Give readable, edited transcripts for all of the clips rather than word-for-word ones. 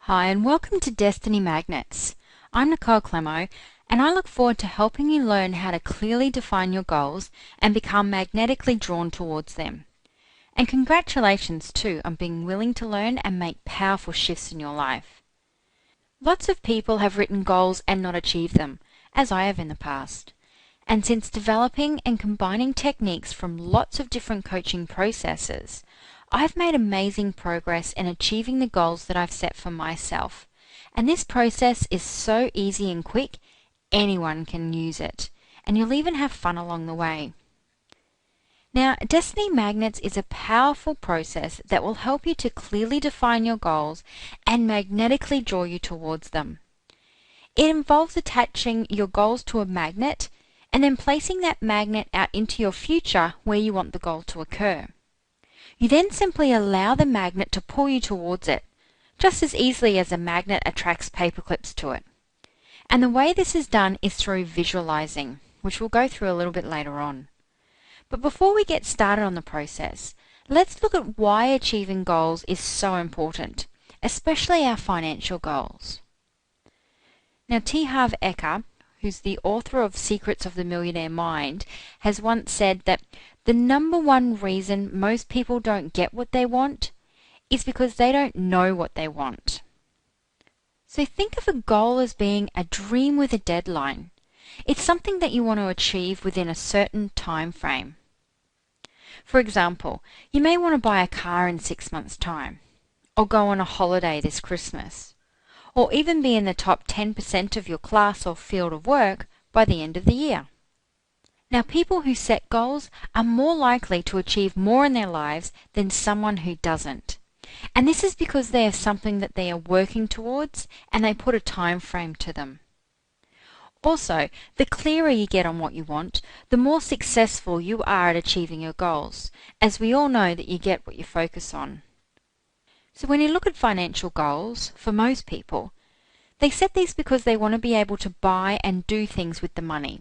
Hi and welcome to Destiny Magnets. I'm Nicole Clemo and I look forward to helping you learn how to clearly define your goals and become magnetically drawn towards them. And congratulations too on being willing to learn and make powerful shifts in your life. Lots of people have written goals and not achieved them, as I have in the past. And since developing and combining techniques from lots of different coaching processes, I've made amazing progress in achieving the goals that I've set for myself. And this process is so easy and quick, anyone can use it. And you'll even have fun along the way. Now, Destiny Magnets is a powerful process that will help you to clearly define your goals and magnetically draw you towards them. It involves attaching your goals to a magnet and then placing that magnet out into your future where you want the goal to occur. You then simply allow the magnet to pull you towards it, just as easily as a magnet attracts paper clips to it. And the way this is done is through visualizing, which we'll go through a little bit later on. But before we get started on the process, let's look at why achieving goals is so important, especially our financial goals. Now, T. Harv Eker, who's the author of Secrets of the Millionaire Mind, has once said that the number one reason most people don't get what they want is because they don't know what they want. So think of a goal as being a dream with a deadline. It's something that you want to achieve within a certain time frame. For example, you may want to buy a car in 6 months' time, or go on a holiday this Christmas, or even be in the top 10% of your class or field of work by the end of the year. Now, people who set goals are more likely to achieve more in their lives than someone who doesn't. And this is because they have something that they are working towards and they put a time frame to them. Also, the clearer you get on what you want, the more successful you are at achieving your goals, as we all know that you get what you focus on. So when you look at financial goals, for most people, they set these because they want to be able to buy and do things with the money.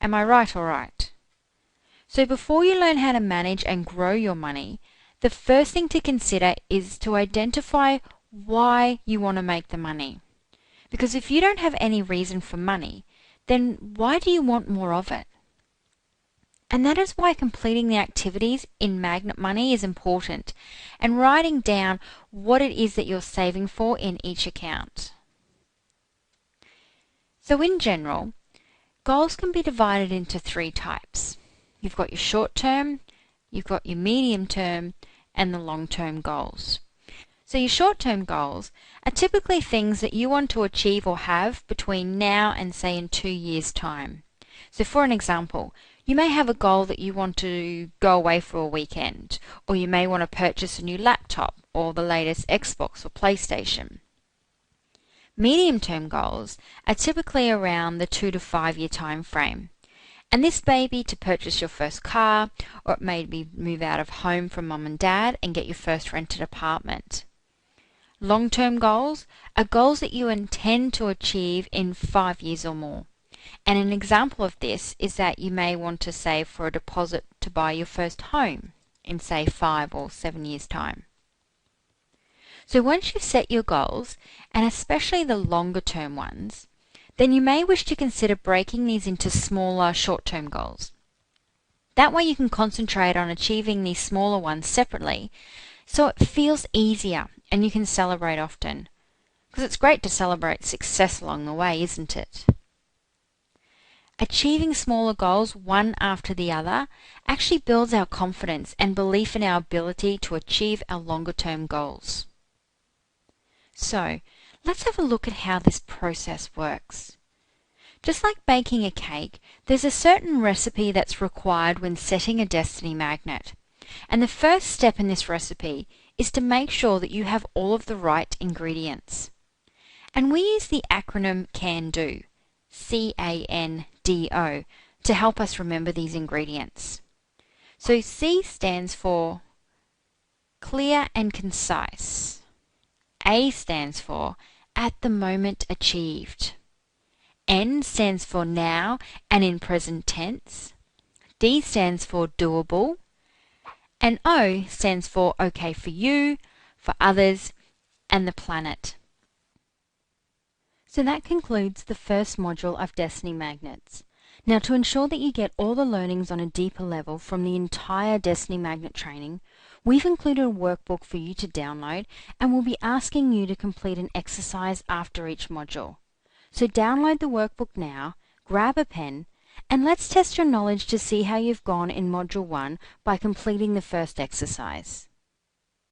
Am I right or right? So before you learn how to manage and grow your money, the first thing to consider is to identify why you want to make the money. Because if you don't have any reason for money, then why do you want more of it? And that is why completing the activities in Magnet Money is important, and writing down what it is that you're saving for in each account. So in general, goals can be divided into 3 types. You've got your short-term, you've got your medium-term, and the long-term goals. So your short-term goals are typically things that you want to achieve or have between now and say in 2 years' time. So for an example, you may have a goal that you want to go away for a weekend, or you may want to purchase a new laptop or the latest Xbox or PlayStation. Medium-term goals are typically around the 2 to 5 year time frame. And this may be to purchase your first car, or it may be move out of home from mum and dad and get your first rented apartment. Long-term goals are goals that you intend to achieve in 5 years or more. And an example of this is that you may want to save for a deposit to buy your first home in say 5 or 7 years' time. So once you've set your goals, and especially the longer term ones, then you may wish to consider breaking these into smaller short-term goals. That way you can concentrate on achieving these smaller ones separately, so it feels easier and you can celebrate often. Because it's great to celebrate success along the way, isn't it? Achieving smaller goals one after the other actually builds our confidence and belief in our ability to achieve our longer-term goals. So, let's have a look at how this process works. Just like baking a cake, there's a certain recipe that's required when setting a Destiny Magnet. And the first step in this recipe is to make sure that you have all of the right ingredients. And we use the acronym CANDO, C-A-N-D-O, to help us remember these ingredients. So C stands for clear and concise. A stands for at the moment achieved. N stands for now and in present tense. D stands for doable. And O stands for okay for you, for others, and the planet. So that concludes the first module of Destiny Magnets. Now, to ensure that you get all the learnings on a deeper level from the entire Destiny Magnet training, we've included a workbook for you to download, and we'll be asking you to complete an exercise after each module. So download the workbook now, grab a pen, and let's test your knowledge to see how you've gone in Module 1 by completing the first exercise.